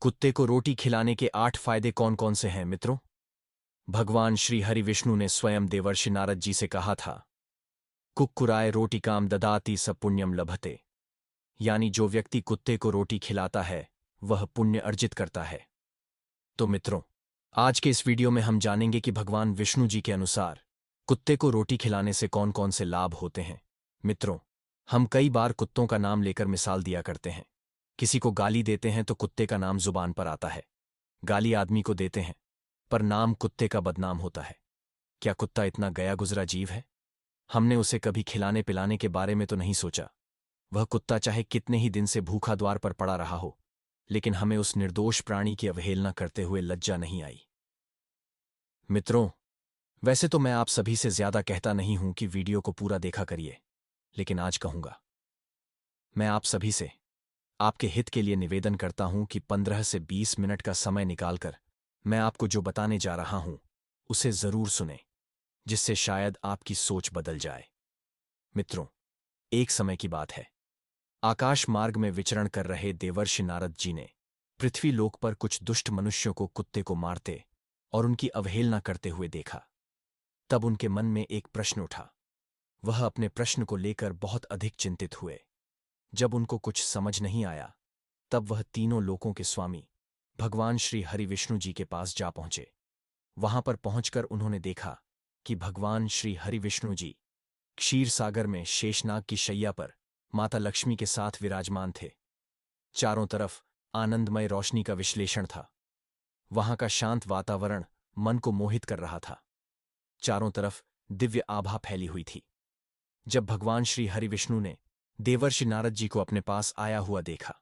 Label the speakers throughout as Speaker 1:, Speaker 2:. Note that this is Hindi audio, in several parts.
Speaker 1: कुत्ते को रोटी खिलाने के 8 फायदे कौन कौन से हैं मित्रों? भगवान श्री हरि विष्णु ने स्वयं देवर्षि नारद जी से कहा था, कुक्कुराय रोटिकाम ददाति स पुण्यम लभते। यानी जो व्यक्ति कुत्ते को रोटी खिलाता है वह पुण्य अर्जित करता है। तो मित्रों, आज के इस वीडियो में हम जानेंगे कि भगवान विष्णु जी के अनुसार कुत्ते को रोटी खिलाने से कौन कौन से लाभ होते हैं। मित्रों, हम कई बार कुत्तों का नाम लेकर मिसाल दिया करते हैं। किसी को गाली देते हैं तो कुत्ते का नाम जुबान पर आता है। गाली आदमी को देते हैं पर नाम कुत्ते का बदनाम होता है। क्या कुत्ता इतना गया गुजरा जीव है? हमने उसे कभी खिलाने पिलाने के बारे में तो नहीं सोचा। वह कुत्ता चाहे कितने ही दिन से भूखा द्वार पर पड़ा रहा हो, लेकिन हमें उस निर्दोष प्राणी की अवहेलना करते हुए लज्जा नहीं आई। मित्रों, वैसे तो मैं आप सभी से ज्यादा कहता नहीं हूं कि वीडियो को पूरा देखा करिए, लेकिन आज कहूंगा। मैं आप सभी से आपके हित के लिए निवेदन करता हूं कि 15 से 20 मिनट का समय निकालकर मैं आपको जो बताने जा रहा हूं उसे जरूर सुने, जिससे शायद आपकी सोच बदल जाए। मित्रों, एक समय की बात है। आकाश मार्ग में विचरण कर रहे देवर्षि नारद जी ने पृथ्वी लोक पर कुछ दुष्ट मनुष्यों को कुत्ते को मारते और उनकी अवहेलना करते हुए देखा। तब उनके मन में एक प्रश्न उठा। वह अपने प्रश्न को लेकर बहुत अधिक चिंतित हुए। जब उनको कुछ समझ नहीं आया, तब वह तीनों लोकों के स्वामी भगवान श्री हरि विष्णु जी के पास जा पहुंचे। वहां पर पहुंचकर उन्होंने देखा कि भगवान श्री हरि विष्णु जी क्षीर सागर में शेषनाग की शैया पर माता लक्ष्मी के साथ विराजमान थे। चारों तरफ आनंदमय रोशनी का विश्लेषण था। वहां का शांत वातावरण मन को मोहित कर रहा था। चारों तरफ दिव्य आभा फैली हुई थी। जब भगवान श्री हरि विष्णु ने देवर्षि नारद जी को अपने पास आया हुआ देखा,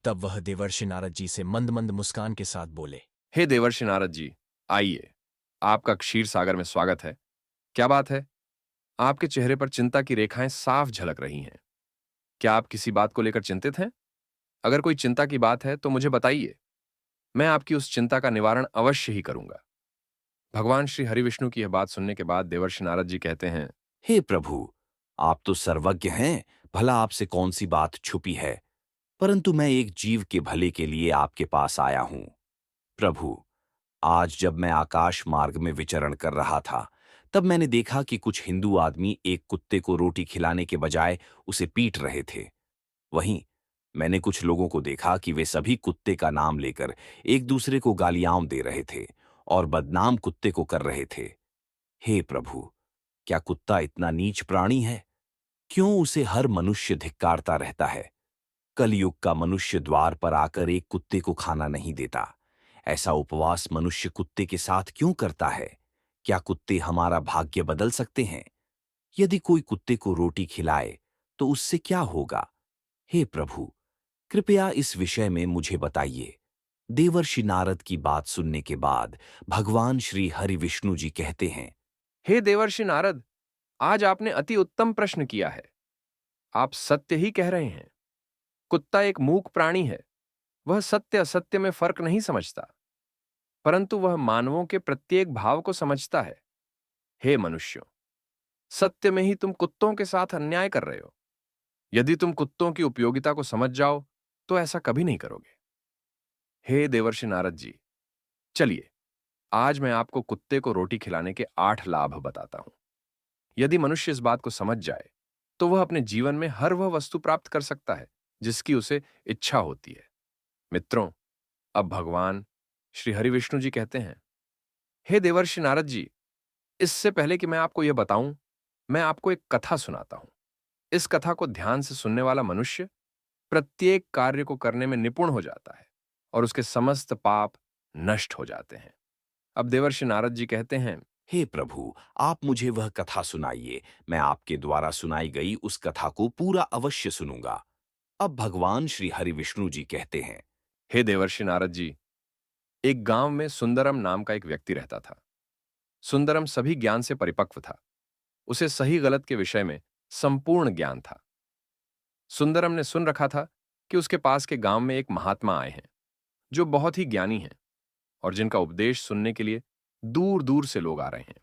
Speaker 1: तब वह देवर्षि नारद जी से मंद मंद मुस्कान के साथ बोले,
Speaker 2: हे देवर्षि नारद जी, आइए। आपका क्षीर सागर में स्वागत है। क्या बात है? आपके चेहरे पर चिंता की रेखाएं साफ झलक रही हैं। क्या आप किसी बात को लेकर चिंतित हैं? अगर कोई चिंता की बात है तो मुझे बताइए। मैं आपकी उस चिंता का निवारण अवश्य ही करूंगा। भगवान श्री हरिविष्णु की यह बात सुनने के बाद देवर्षि नारद जी कहते हैं,
Speaker 3: हे प्रभु, आप तो सर्वज्ञ हैं, भला आपसे कौन सी बात छुपी है। परंतु मैं एक जीव के भले के लिए आपके पास आया हूं। प्रभु, आज जब मैं आकाश मार्ग में विचरण कर रहा था, तब मैंने देखा कि कुछ हिंदू आदमी एक कुत्ते को रोटी खिलाने के बजाय उसे पीट रहे थे। वहीं मैंने कुछ लोगों को देखा कि वे सभी कुत्ते का नाम लेकर एक दूसरे को गालियां दे रहे थे और बदनाम कुत्ते को कर रहे थे। हे प्रभु, क्या कुत्ता इतना नीच प्राणी है? क्यों उसे हर मनुष्य धिक्कारता रहता है? कलयुग का मनुष्य द्वार पर आकर एक कुत्ते को खाना नहीं देता। ऐसा उपवास मनुष्य कुत्ते के साथ क्यों करता है? क्या कुत्ते हमारा भाग्य बदल सकते हैं? यदि कोई कुत्ते को रोटी खिलाए तो उससे क्या होगा? हे प्रभु, कृपया इस विषय में मुझे बताइए। देवर्षि नारद की बात सुनने के बाद भगवान श्री हरि विष्णु जी कहते हैं,
Speaker 2: हे देवर्षि नारद, आज आपने अति उत्तम प्रश्न किया है। आप सत्य ही कह रहे हैं। कुत्ता एक मूक प्राणी है। वह सत्य असत्य में फर्क नहीं समझता, परंतु वह मानवों के प्रत्येक भाव को समझता है। हे मनुष्यों, सत्य में ही तुम कुत्तों के साथ अन्याय कर रहे हो। यदि तुम कुत्तों की उपयोगिता को समझ जाओ तो ऐसा कभी नहीं करोगे। हे देवर्षि नारद जी, चलिए, आज मैं आपको कुत्ते को रोटी खिलाने के 8 लाभ बताता हूं। यदि मनुष्य इस बात को समझ जाए तो वह अपने जीवन में हर वह वस्तु प्राप्त कर सकता है जिसकी उसे इच्छा होती है। मित्रों, अब भगवान श्री हरिविष्णु जी कहते हैं, हे देवर्षि नारद जी, इससे पहले कि मैं आपको यह बताऊं, मैं आपको एक कथा सुनाता हूं। इस कथा को ध्यान से सुनने वाला मनुष्य प्रत्येक कार्य को करने में निपुण हो जाता है और उसके समस्त पाप नष्ट हो जाते हैं। अब देवर्षि नारद जी कहते हैं,
Speaker 3: हे प्रभु, आप मुझे वह कथा सुनाइए। मैं आपके द्वारा सुनाई गई उस कथा को पूरा अवश्य सुनूंगा। अब भगवान श्री हरि विष्णु जी कहते हैं,
Speaker 2: हे देवर्षि नारद जी, एक गांव में सुंदरम नाम का एक व्यक्ति रहता था। सुंदरम सभी ज्ञान से परिपक्व था। उसे सही गलत के विषय में संपूर्ण ज्ञान था। सुंदरम ने सुन रखा था कि उसके पास के गांव में एक महात्मा आए हैं जो बहुत ही ज्ञानी हैं और जिनका उपदेश सुनने के लिए दूर दूर से लोग आ रहे हैं।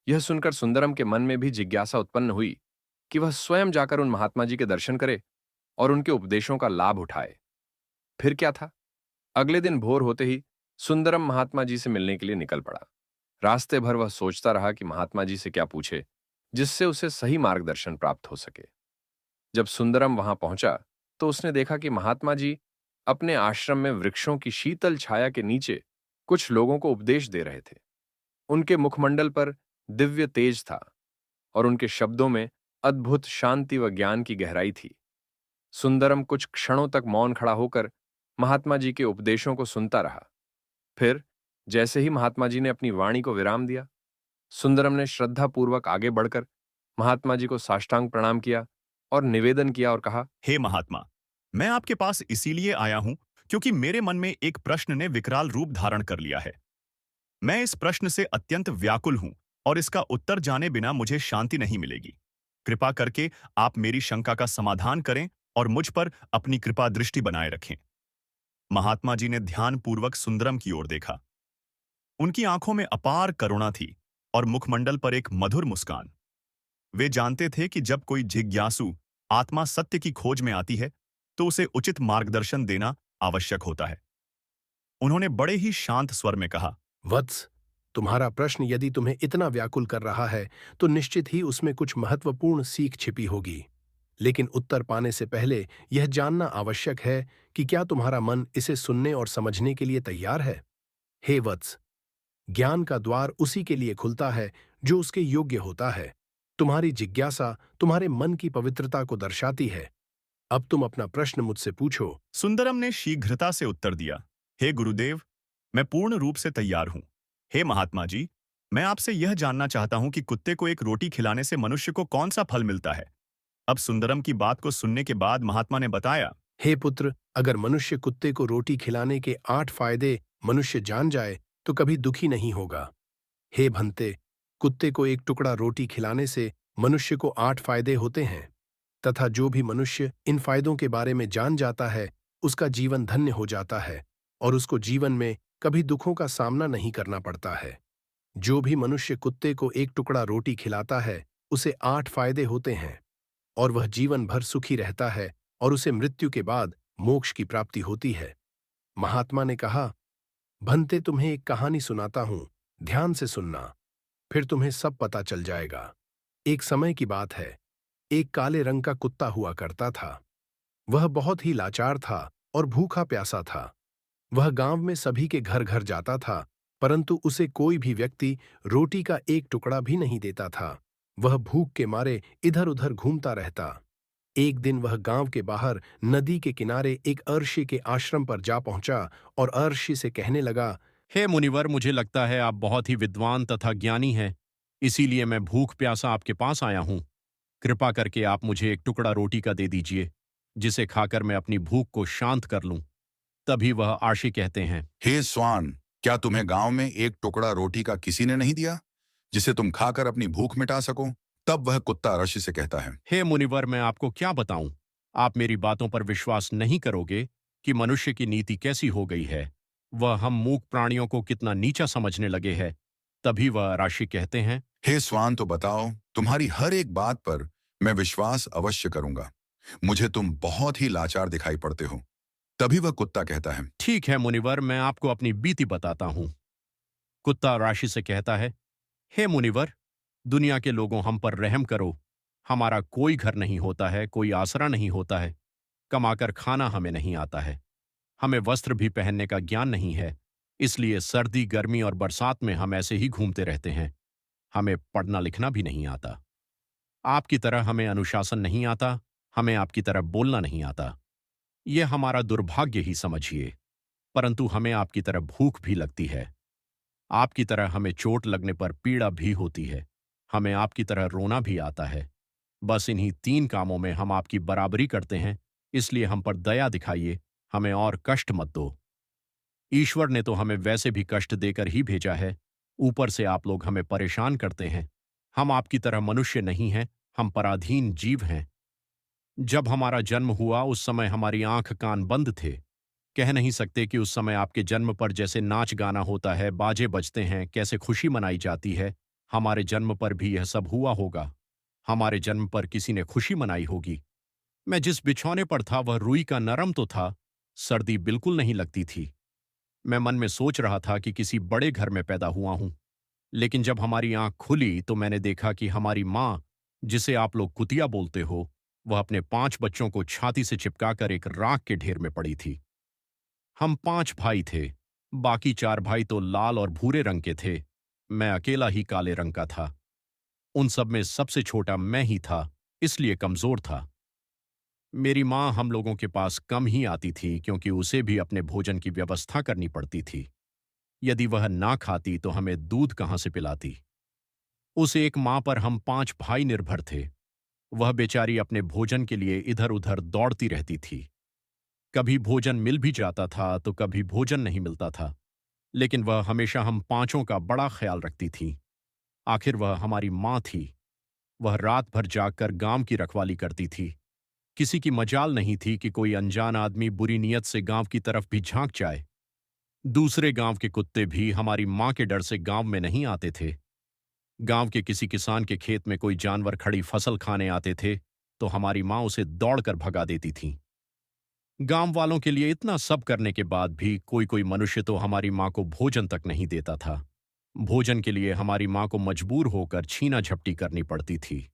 Speaker 2: यह सुनकर सुंदरम के मन में भी जिज्ञासा उत्पन्न हुई कि वह स्वयं जाकर उन महात्मा जी के दर्शन करे और उनके उपदेशों का लाभ उठाए। फिर क्या था? अगले दिन भोर होते ही सुंदरम महात्मा जी से मिलने के लिए निकल पड़ा। रास्ते भर वह सोचता रहा कि महात्मा जी से क्या पूछे जिससे उसे सही मार्गदर्शन प्राप्त हो सके। जब सुंदरम वहां पहुंचा तो उसने देखा कि महात्मा जी अपने आश्रम में वृक्षों की शीतल छाया के नीचे कुछ लोगों को उपदेश दे रहे थे। उनके मुखमंडल पर दिव्य तेज था और उनके शब्दों में अद्भुत शांति व ज्ञान की गहराई थी। सुंदरम कुछ क्षणों तक मौन खड़ा होकर महात्मा जी के उपदेशों को सुनता रहा। फिर जैसे ही महात्मा जी ने अपनी वाणी को विराम दिया, सुंदरम ने श्रद्धापूर्वक आगे बढ़कर महात्मा जी को साष्टांग प्रणाम किया और निवेदन किया और कहा,
Speaker 4: हे महात्मा, मैं आपके पास इसीलिए आया हूं क्योंकि मेरे मन में एक प्रश्न ने विकराल रूप धारण कर लिया है। मैं इस प्रश्न से अत्यंत व्याकुल हूं और इसका उत्तर जाने बिना मुझे शांति नहीं मिलेगी। कृपा करके आप मेरी शंका का समाधान करें और मुझ पर अपनी कृपा दृष्टि बनाए रखें। महात्मा जी ने ध्यानपूर्वक सुंदरम की ओर देखा। उनकी आंखों में अपार करुणा थी और मुखमंडल पर एक मधुर मुस्कान। वे जानते थे कि जब कोई जिज्ञासु आत्मा सत्य की खोज में आती है तो उसे उचित मार्गदर्शन देना आवश्यक होता है। उन्होंने बड़े ही शांत स्वर में कहा,
Speaker 5: वत्स, तुम्हारा प्रश्न यदि तुम्हें इतना व्याकुल कर रहा है तो निश्चित ही उसमें कुछ महत्वपूर्ण सीख छिपी होगी। लेकिन उत्तर पाने से पहले यह जानना आवश्यक है कि क्या तुम्हारा मन इसे सुनने और समझने के लिए तैयार है। हे वत्स, ज्ञान का द्वार उसी के लिए खुलता है जो उसके योग्य होता है। तुम्हारी जिज्ञासा तुम्हारे मन की पवित्रता को दर्शाती है। अब तुम अपना प्रश्न मुझसे पूछो।
Speaker 4: सुंदरम ने शीघ्रता से उत्तर दिया, हे गुरुदेव, मैं पूर्ण रूप से तैयार हूं। हे महात्मा जी, मैं आपसे यह जानना चाहता हूं कि कुत्ते को एक रोटी खिलाने से मनुष्य को कौन सा फल मिलता है। अब सुंदरम की बात को सुनने के बाद महात्मा ने बताया,
Speaker 5: हे पुत्र, अगर मनुष्य कुत्ते को रोटी खिलाने के 8 फायदे मनुष्य जान जाए तो कभी दुखी नहीं होगा। हे भंते, कुत्ते को एक टुकड़ा रोटी खिलाने से मनुष्य को 8 फायदे होते हैं तथा जो भी मनुष्य इन फायदों के बारे में जान जाता है उसका जीवन धन्य हो जाता है और उसको जीवन में कभी दुखों का सामना नहीं करना पड़ता है। जो भी मनुष्य कुत्ते को एक टुकड़ा रोटी खिलाता है उसे 8 फायदे होते हैं और वह जीवन भर सुखी रहता है और उसे मृत्यु के बाद मोक्ष की प्राप्ति होती है। महात्मा ने कहा, भंते, तुम्हें एक कहानी सुनाता हूं, ध्यान से सुनना, फिर तुम्हें सब पता चल जाएगा। एक समय की बात है, एक काले रंग का कुत्ता हुआ करता था। वह बहुत ही लाचार था और भूखा प्यासा था। वह गांव में सभी के घर घर जाता था, परंतु उसे कोई भी व्यक्ति रोटी का एक टुकड़ा भी नहीं देता था। वह भूख के मारे इधर उधर घूमता रहता। एक दिन वह गांव के बाहर नदी के किनारे एक अर्षि के आश्रम पर जा पहुंचा और अर्षि से कहने लगा,
Speaker 6: हे मुनिवर, मुझे लगता है आप बहुत ही विद्वान तथा ज्ञानी हैं, इसीलिए मैं भूख प्यासा आपके पास आया हूं। कृपा करके आप मुझे एक टुकड़ा रोटी का दे दीजिए, जिसे खाकर मैं अपनी भूख को शांत कर लूं। तभी वह आशी कहते हैं,
Speaker 7: हे स्वान, क्या तुम्हें गांव में एक टुकड़ा रोटी का किसी ने नहीं दिया जिसे तुम खाकर अपनी भूख मिटा सको। तब वह कुत्ता ऋषि से कहता है,
Speaker 6: हे मुनिवर, मैं आपको क्या बताऊं, आप मेरी बातों पर विश्वास नहीं करोगे कि मनुष्य की नीति कैसी हो गई है। वह हम मूक प्राणियों को कितना नीचा समझने लगे हैं। तभी वह राशि कहते हैं,
Speaker 7: हे स्वान, तो बताओ, तुम्हारी हर एक बात पर मैं विश्वास अवश्य करूंगा। मुझे तुम बहुत ही लाचार दिखाई पड़ते हो। तभी वह कुत्ता कहता है,
Speaker 6: ठीक है मुनिवर, मैं आपको अपनी बीती बताता हूं। कुत्ता राशि से कहता है, हे मुनिवर, दुनिया के लोगों, हम पर रहम करो। हमारा कोई घर नहीं होता है, कोई आसरा नहीं होता है, कमाकर खाना हमें नहीं आता है, हमें वस्त्र भी पहनने का ज्ञान नहीं है, इसलिए सर्दी, गर्मी और बरसात में हम ऐसे ही घूमते रहते हैं। हमें पढ़ना लिखना भी नहीं आता। आपकी तरह हमें अनुशासन नहीं आता, हमें आपकी तरह बोलना नहीं आता। यह हमारा दुर्भाग्य ही समझिए, परंतु हमें आपकी तरह भूख भी लगती है। आपकी तरह हमें चोट लगने पर पीड़ा भी होती है, हमें आपकी तरह रोना भी आता है। बस इन्हीं 3 कामों में हम आपकी बराबरी करते हैं, इसलिए हम पर दया दिखाइए, हमें और कष्ट मत दो। ईश्वर ने तो हमें वैसे भी कष्ट देकर ही भेजा है, ऊपर से आप लोग हमें परेशान करते हैं। हम आपकी तरह मनुष्य नहीं हैं, हम पराधीन जीव हैं। जब हमारा जन्म हुआ उस समय हमारी आंख कान बंद थे। कह नहीं सकते कि उस समय आपके जन्म पर जैसे नाच गाना होता है, बाजे बजते हैं, कैसे खुशी मनाई जाती है, हमारे जन्म पर भी यह सब हुआ होगा। हमारे जन्म पर किसी ने खुशी मनाई होगी। मैं जिस बिछौने पर था वह रुई का नरम तो था, सर्दी बिल्कुल नहीं लगती थी। मैं मन में सोच रहा था कि किसी बड़े घर में पैदा हुआ हूं, लेकिन जब हमारी आंख खुली तो मैंने देखा कि हमारी मां, जिसे आप लोग कुतिया बोलते हो, वह अपने 5 बच्चों को छाती से चिपकाकर एक राख के ढेर में पड़ी थी। हम 5 भाई थे। बाकी 4 भाई तो लाल और भूरे रंग के थे। मैं अकेला ही काले रंग का था। उन सब में सबसे छोटा मैं ही था, इसलिए कमजोर था। मेरी मां हम लोगों के पास कम ही आती थी क्योंकि उसे भी अपने भोजन की व्यवस्था करनी पड़ती थी। यदि वह ना खाती तो हमें दूध कहां से पिलाती। उस एक मां पर हम 5 भाई निर्भर थे। वह बेचारी अपने भोजन के लिए इधर उधर दौड़ती रहती थी। कभी भोजन मिल भी जाता था तो कभी भोजन नहीं मिलता था, लेकिन वह हमेशा हम पांचों का बड़ा ख्याल रखती थी। आखिर वह हमारी मां थी। वह रात भर जागकर गांव की रखवाली करती थी। किसी की मजाल नहीं थी कि कोई अनजान आदमी बुरी नीयत से गांव की तरफ भी झांक जाए। दूसरे गांव के कुत्ते भी हमारी मां के डर से गांव में नहीं आते थे। गांव के किसी किसान के खेत में कोई जानवर खड़ी फसल खाने आते थे तो हमारी मां उसे दौड़कर भगा देती थी। गांव वालों के लिए इतना सब करने के बाद भी कोई कोई मनुष्य तो हमारी मां को भोजन तक नहीं देता था। भोजन के लिए हमारी मां को मजबूर होकर छीना झपटी करनी पड़ती थी।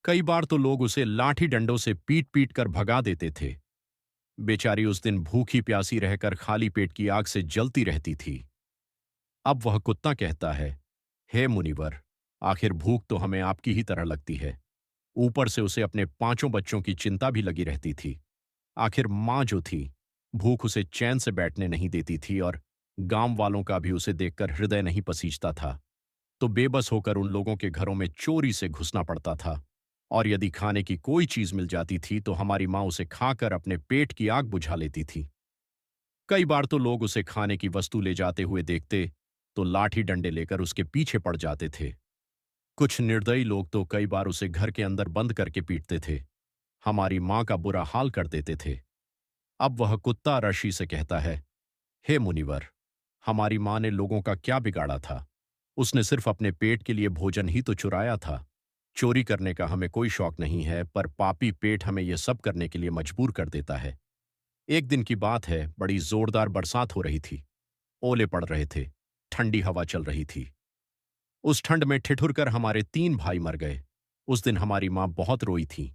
Speaker 6: कई बार तो लोग उसे लाठी डंडों से पीट पीट कर भगा देते थे। बेचारी उस दिन भूखी प्यासी रहकर खाली पेट की आग से जलती रहती थी। अब वह कुत्ता कहता है, हे मुनिवर, आखिर भूख तो हमें आपकी ही तरह लगती है। ऊपर से उसे अपने 5 बच्चों की चिंता भी लगी रहती थी। आखिर मां जो थी, भूख उसे चैन से बैठने नहीं देती थी और गांव वालों का भी उसे देखकर हृदय नहीं पसीजता था। तो बेबस होकर उन लोगों के घरों में चोरी से घुसना पड़ता था, और यदि खाने की कोई चीज मिल जाती थी तो हमारी मां उसे खाकर अपने पेट की आग बुझा लेती थी। कई बार तो लोग उसे खाने की वस्तु ले जाते हुए देखते तो लाठी डंडे लेकर उसके पीछे पड़ जाते थे। कुछ निर्दयी लोग तो कई बार उसे घर के अंदर बंद करके पीटते थे। हमारी मां का बुरा हाल कर देते थे। अब वह कुत्ता ऋषि से कहता है, हे मुनिवर, हमारी मां ने लोगों का क्या बिगाड़ा था। उसने सिर्फ अपने पेट के लिए भोजन ही तो चुराया था। चोरी करने का हमें कोई शौक नहीं है, पर पापी पेट हमें यह सब करने के लिए मजबूर कर देता है। एक दिन की बात है, बड़ी जोरदार बरसात हो रही थी। ओले पड़ रहे थे। ठंडी हवा चल रही थी। उस ठंड में ठिठुरकर हमारे 3 भाई मर गए। उस दिन हमारी मां बहुत रोई थी,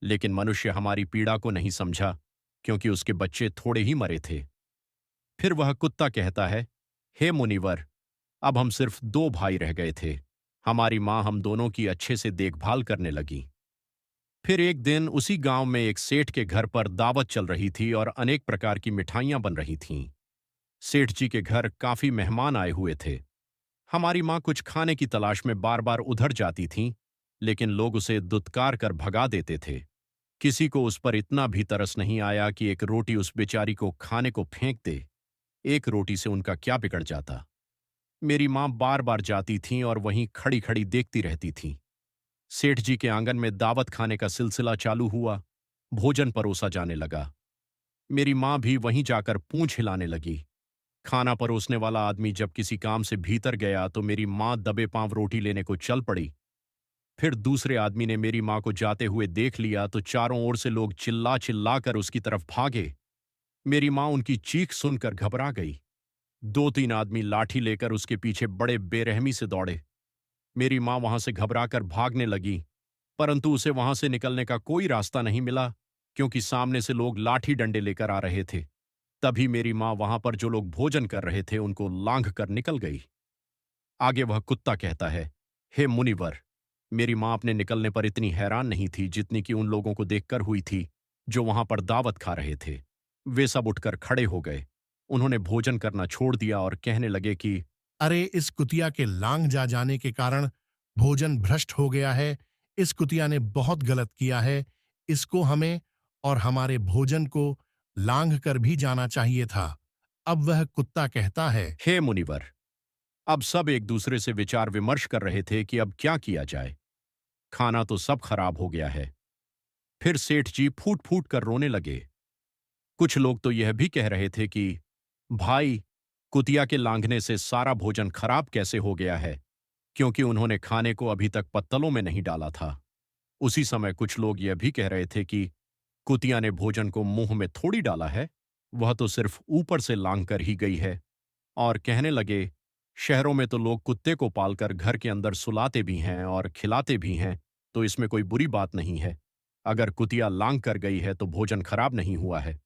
Speaker 6: लेकिन मनुष्य हमारी पीड़ा को नहीं समझा क्योंकि उसके बच्चे थोड़े ही मरे थे। फिर वह कुत्ता कहता है, हे मुनिवर, अब हम सिर्फ 2 भाई रह गए थे। हमारी मां हम दोनों की अच्छे से देखभाल करने लगी। फिर एक दिन उसी गांव में एक सेठ के घर पर दावत चल रही थी और अनेक प्रकार की मिठाइयां बन रही थीं। सेठ जी के घर काफी मेहमान आए हुए थे। हमारी मां कुछ खाने की तलाश में बार बार उधर जाती थीं, लेकिन लोग उसे दुत्कार कर भगा देते थे। किसी को उस पर इतना भी तरस नहीं आया कि एक रोटी उस बेचारी को खाने को फेंक दे। एक रोटी से उनका क्या बिगड़ जाता। मेरी मां बार बार जाती थीं और वहीं खड़ी खड़ी देखती रहती थीं। सेठ जी के आंगन में दावत खाने का सिलसिला चालू हुआ। भोजन परोसा जाने लगा। मेरी मां भी वहीं जाकर पूंछ हिलाने लगी। खाना परोसने वाला आदमी जब किसी काम से भीतर गया तो मेरी मां दबे पांव रोटी लेने को चल पड़ी। फिर दूसरे आदमी ने मेरी मां को जाते हुए देख लिया तो चारों ओर से लोग चिल्ला चिल्ला कर उसकी तरफ भागे। मेरी मां उनकी चीख सुनकर घबरा गई। 2-3 आदमी लाठी लेकर उसके पीछे बड़े बेरहमी से दौड़े। मेरी मां वहां से घबराकर भागने लगी, परंतु उसे वहां से निकलने का कोई रास्ता नहीं मिला क्योंकि सामने से लोग लाठी डंडे लेकर आ रहे थे। तभी मेरी मां वहां पर जो लोग भोजन कर रहे थे उनको लांघ कर निकल गई। आगे वह कुत्ता कहता है, हे मुनिवर, मेरी मां अपने निकलने पर इतनी हैरान नहीं थी जितनी कि उन लोगों को देखकर हुई थी जो वहां पर दावत खा रहे थे। वे सब उठकर खड़े हो गए। उन्होंने भोजन करना छोड़ दिया और कहने लगे कि
Speaker 5: अरे, इस कुतिया के लांग जा जाने के कारण भोजन भ्रष्ट हो गया है। इस कुतिया ने बहुत गलत किया है। इसको हमें और हमारे भोजन को लांघ कर भी जाना चाहिए था। अब वह कुत्ता कहता है,
Speaker 6: हे मुनिवर, अब सब एक दूसरे से विचार विमर्श कर रहे थे कि अब क्या किया जाए। खाना तो सब खराब हो गया है। फिर सेठ जी फूट फूट कर रोने लगे। कुछ लोग तो यह भी कह रहे थे कि भाई, कुतिया के लांघने से सारा भोजन खराब कैसे हो गया है, क्योंकि उन्होंने खाने को अभी तक पत्तलों में नहीं डाला था। उसी समय कुछ लोग यह भी कह रहे थे कि कुतिया ने भोजन को मुंह में थोड़ी डाला है, वह तो सिर्फ ऊपर से लांग कर ही गई है। और कहने लगे, शहरों में तो लोग कुत्ते को पालकर घर के अंदर सुलाते भी हैं और खिलाते भी हैं, तो इसमें कोई बुरी बात नहीं है। अगर कुतिया लांग कर गई है तो भोजन खराब नहीं हुआ है।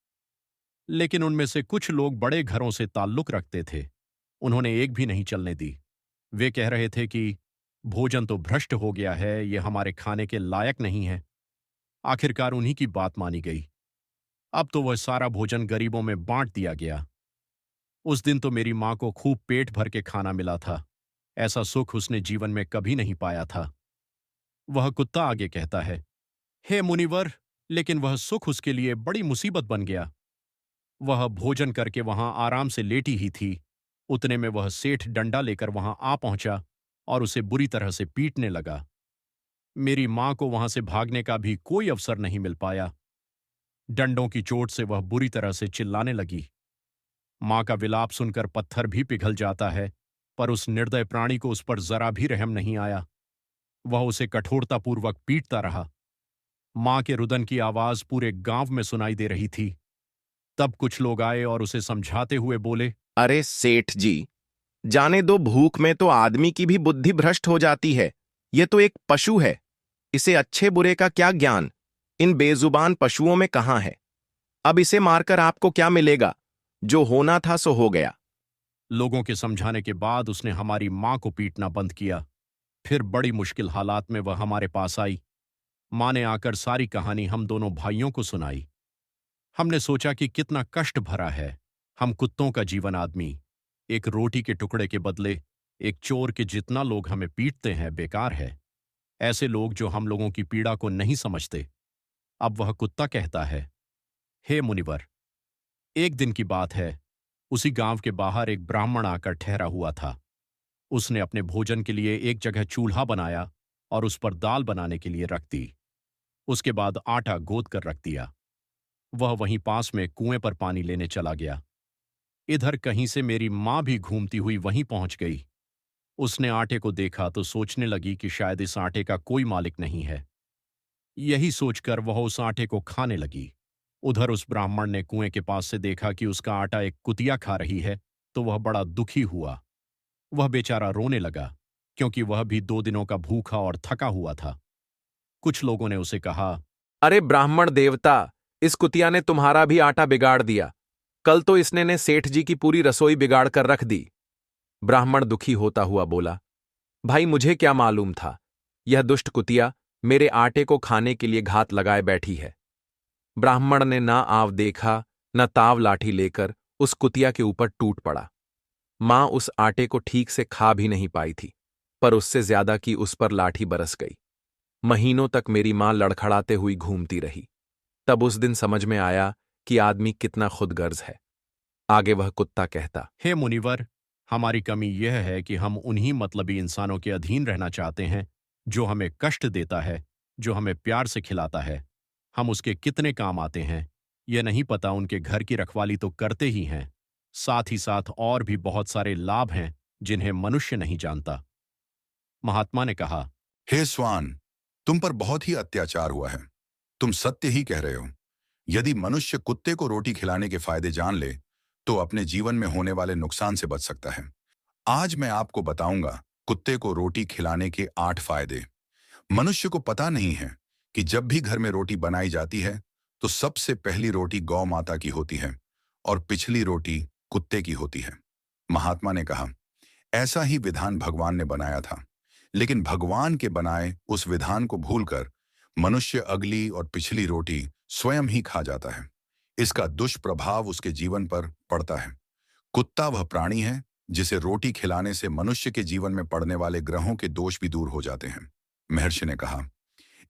Speaker 6: लेकिन उनमें से कुछ लोग बड़े घरों से ताल्लुक रखते थे। उन्होंने एक भी नहीं चलने दी। वे कह रहे थे कि भोजन तो भ्रष्ट हो गया है, ये हमारे खाने के लायक नहीं है। आखिरकार उन्हीं की बात मानी गई। अब तो वह सारा भोजन गरीबों में बांट दिया गया। उस दिन तो मेरी मां को खूब पेट भर के खाना मिला था। ऐसा सुख उसने जीवन में कभी नहीं पाया था। वह कुत्ता आगे कहता है, हे मुनिवर, लेकिन वह सुख उसके लिए बड़ी मुसीबत बन गया। वह भोजन करके वहां आराम से लेटी ही थी। उतने में वह सेठ डंडा लेकर वहां आ पहुंचा और उसे बुरी तरह से पीटने लगा। मेरी मां को वहां से भागने का भी कोई अवसर नहीं मिल पाया। डंडों की चोट से वह बुरी तरह से चिल्लाने लगी। मां का विलाप सुनकर पत्थर भी पिघल जाता है, पर उस निर्दय प्राणी को उस पर जरा भी रहम नहीं आया। वह उसे कठोरतापूर्वक पीटता रहा। मां के रुदन की आवाज पूरे गांव में सुनाई दे रही थी। तब कुछ लोग आए और उसे समझाते हुए बोले,
Speaker 8: अरे सेठ जी, जाने दो, भूख में तो आदमी की भी बुद्धि भ्रष्ट हो जाती है। ये तो एक पशु है, इसे अच्छे बुरे का क्या ज्ञान इन बेजुबान पशुओं में कहां है। अब इसे मारकर आपको क्या मिलेगा, जो होना था सो हो गया।
Speaker 6: लोगों के समझाने के बाद उसने हमारी मां को पीटना बंद किया। फिर बड़ी मुश्किल हालात में वह हमारे पास आई। मां ने आकर सारी कहानी हम दोनों भाइयों को सुनाई। हमने सोचा कि कितना कष्ट भरा है हम कुत्तों का जीवन। आदमी एक रोटी के टुकड़े के बदले एक चोर के जितना लोग हमें पीटते हैं, बेकार है। ऐसे लोग जो हम लोगों की पीड़ा को नहीं समझते। अब वह कुत्ता कहता है, हे मुनिवर, एक दिन की बात है, उसी गांव के बाहर एक ब्राह्मण आकर ठहरा हुआ था। उसने अपने भोजन के लिए एक जगह चूल्हा बनाया और उस पर दाल बनाने के लिए रख दी। उसके बाद आटा गोद कर रख दिया। वह वहीं पास में कुएं पर पानी लेने चला गया। इधर कहीं से मेरी मां भी घूमती हुई वहीं पहुंच गई। उसने आटे को देखा तो सोचने लगी कि शायद इस आटे का कोई मालिक नहीं है। यही सोचकर वह उस आटे को खाने लगी। उधर उस ब्राह्मण ने कुएं के पास से देखा कि उसका आटा एक कुतिया खा रही है, तो वह बड़ा दुखी हुआ। वह बेचारा रोने लगा, क्योंकि वह भी 2 दिनों का भूखा और थका हुआ था। कुछ लोगों ने उसे कहा,
Speaker 8: अरे ब्राह्मण देवता, इस कुतिया ने तुम्हारा भी आटा बिगाड़ दिया। कल तो इसने ने सेठ जी की पूरी रसोई बिगाड़ कर रख दी। ब्राह्मण दुखी होता हुआ बोला, भाई मुझे क्या मालूम था, यह दुष्ट कुतिया मेरे आटे को खाने के लिए घात लगाए बैठी है। ब्राह्मण ने ना आव देखा न ताव लाठी लेकर उस कुतिया के ऊपर टूट पड़ा। मां उस आटे को ठीक से खा भी नहीं पाई थी, पर उससे ज्यादा की उस पर लाठी बरस गई। महीनों तक मेरी मां लड़खड़ाते हुई घूमती रही। तब उस दिन समझ में आया कि आदमी कितना खुदगर्ज है। आगे वह कुत्ता कहता,
Speaker 6: हे मुनिवर, हमारी कमी यह है कि हम उन्हीं मतलबी इंसानों के अधीन रहना चाहते हैं जो हमें कष्ट देता है, जो हमें प्यार से खिलाता है। हम उसके कितने काम आते हैं यह नहीं पता। उनके घर की रखवाली तो करते ही हैं, साथ ही साथ और भी बहुत सारे लाभ हैं जिन्हें मनुष्य नहीं जानता। महात्मा ने कहा,
Speaker 7: हे स्वान, तुम पर बहुत ही अत्याचार हुआ है। तुम सत्य ही कह रहे हो। यदि मनुष्य कुत्ते को रोटी खिलाने के फायदे जान ले तो अपने जीवन में होने वाले नुकसान से बच सकता है। आज मैं आपको बताऊंगा कुत्ते को रोटी खिलाने के 8 फायदे। मनुष्य को पता नहीं है कि जब भी घर में रोटी बनाई जाती है तो सबसे पहली रोटी गौ माता की होती है और पिछली रोटी कुत्ते की होती है। महात्मा ने कहा, ऐसा ही विधान भगवान ने बनाया था, लेकिन भगवान के बनाए उस विधान को भूलकर मनुष्य अगली और पिछली रोटी स्वयं ही खा जाता है। इसका दुष्प्रभाव उसके जीवन पर पड़ता है। कुत्ता वह प्राणी है जिसे रोटी खिलाने से मनुष्य के जीवन में पड़ने वाले ग्रहों के दोष भी दूर हो जाते हैं। महर्षि ने कहा,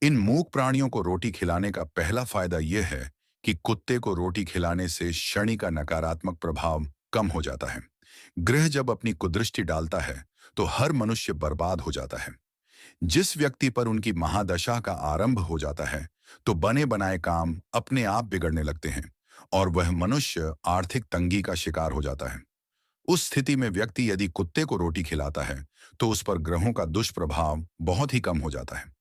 Speaker 7: इन मूक प्राणियों को रोटी खिलाने का पहला फायदा यह है कि कुत्ते को रोटी खिलाने से शनि का नकारात्मक प्रभाव कम हो जाता है। ग्रह जब अपनी कुदृष्टि डालता है तो हर मनुष्य बर्बाद हो जाता है। जिस व्यक्ति पर उनकी महादशा का आरंभ हो जाता है तो बने बनाए काम अपने आप बिगड़ने लगते हैं और वह मनुष्य आर्थिक तंगी का शिकार हो जाता है। उस स्थिति में व्यक्ति यदि कुत्ते को रोटी खिलाता है तो उस पर ग्रहों का दुष्प्रभाव बहुत ही कम हो जाता है।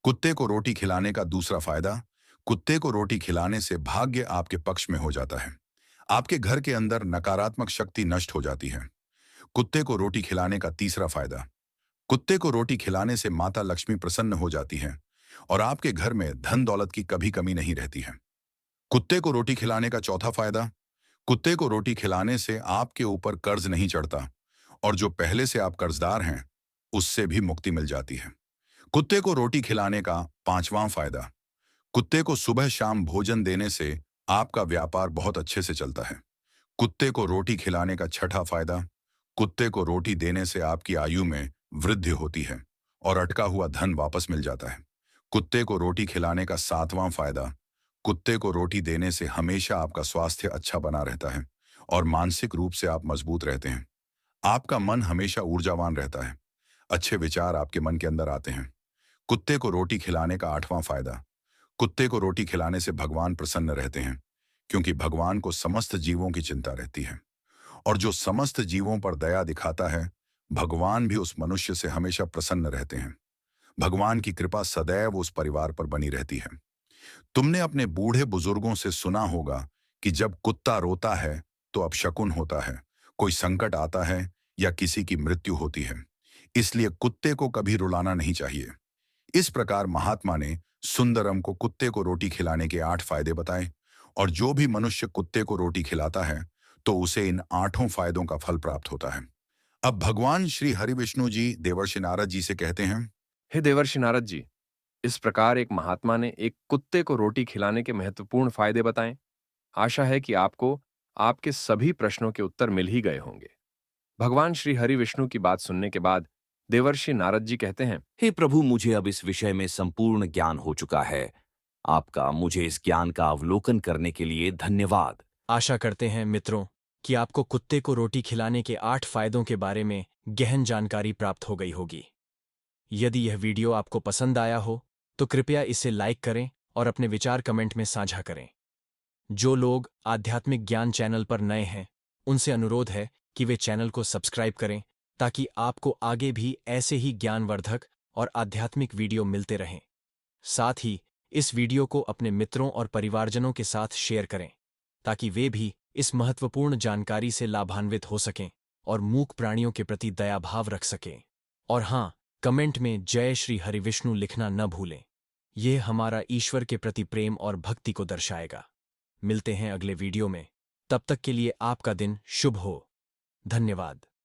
Speaker 7: कुत्ते को रोटी खिलाने का दूसरा फायदा, कुत्ते को रोटी खिलाने से भाग्य आपके पक्ष में हो जाता है। आपके घर के अंदर नकारात्मक शक्ति नष्ट हो जाती है। कुत्ते को रोटी खिलाने का तीसरा फायदा। कुत्ते को रोटी खिलाने से माता लक्ष्मी प्रसन्न हो जाती है और आपके घर में धन दौलत की कभी कमी नहीं रहती है। कुत्ते को रोटी खिलाने का चौथा फायदा। कुत्ते को रोटी खिलाने से आपके ऊपर कर्ज नहीं चढ़ता और जो पहले से आप कर्जदार हैं उससे भी मुक्ति मिल जाती है। कुत्ते को रोटी खिलाने का पांचवां फायदा। कुत्ते को सुबह शाम भोजन देने से आपका व्यापार बहुत अच्छे से चलता है। कुत्ते को रोटी खिलाने का छठा फायदा। कुत्ते को रोटी देने से आपकी आयु में वृद्धि होती है और अटका हुआ धन वापस मिल जाता है। कुत्ते को रोटी खिलाने का सातवां फायदा। कुत्ते को रोटी देने से हमेशा आपका स्वास्थ्य अच्छा बना रहता है और मानसिक रूप से आप मजबूत रहते हैं। आपका मन हमेशा ऊर्जावान रहता है। अच्छे विचार आपके मन के अंदर आते हैं। कुत्ते को रोटी खिलाने का आठवां फायदा। कुत्ते को रोटी खिलाने से भगवान प्रसन्न रहते हैं क्योंकि भगवान को समस्त जीवों की चिंता रहती है और जो समस्त जीवों पर दया दिखाता है भगवान भी उस मनुष्य से हमेशा प्रसन्न रहते हैं। भगवान की कृपा सदैव उस परिवार पर बनी रहती है। तुमने अपने बूढ़े बुजुर्गों से सुना होगा कि जब कुत्ता रोता है तो अपशकुन होता है, कोई संकट आता है या किसी की मृत्यु होती है। इसलिए कुत्ते को कभी रुलाना नहीं चाहिए। इस प्रकार महात्मा ने सुंदरम को कुत्ते को रोटी खिलाने के 8 फायदे बताए और जो भी मनुष्य कुत्ते को रोटी खिलाता है तो उसे इन 8 फायदों का फल प्राप्त होता है। अब भगवान श्री हरि विष्णु जी देवर्षि नारद जी से कहते हैं,
Speaker 2: हे देवर्षि नारद जी, इस प्रकार एक महात्मा ने एक कुत्ते को रोटी खिलाने के महत्वपूर्ण फायदे बताए। आशा है कि आपको आपके सभी प्रश्नों के उत्तर मिल ही गए होंगे। भगवान श्री हरि विष्णु की बात सुनने के बाद देवर्षि नारद जी कहते हैं,
Speaker 3: हे प्रभु, मुझे अब इस विषय में संपूर्ण ज्ञान हो चुका है। आपका मुझे इस ज्ञान का अवलोकन करने के लिए धन्यवाद।
Speaker 1: आशा करते हैं मित्रों कि आपको कुत्ते को रोटी खिलाने के 8 फायदों के बारे में गहन जानकारी प्राप्त हो गई होगी। यदि यह वीडियो आपको पसंद आया हो तो कृपया इसे लाइक करें और अपने विचार कमेंट में साझा करें। जो लोग आध्यात्मिक ज्ञान चैनल पर नए हैं उनसे अनुरोध है कि वे चैनल को सब्सक्राइब करें ताकि आपको आगे भी ऐसे ही ज्ञानवर्धक और आध्यात्मिक वीडियो मिलते रहें। साथ ही इस वीडियो को अपने मित्रों और परिवारजनों के साथ शेयर करें ताकि वे भी इस महत्वपूर्ण जानकारी से लाभान्वित हो सकें और मूक प्राणियों के प्रति दया भाव रख सकें। और हाँ, कमेंट में जय श्री हरि विष्णु लिखना न भूलें। यह हमारा ईश्वर के प्रति प्रेम और भक्ति को दर्शाएगा। मिलते हैं अगले वीडियो में। तब तक के लिए आपका दिन शुभ हो। धन्यवाद।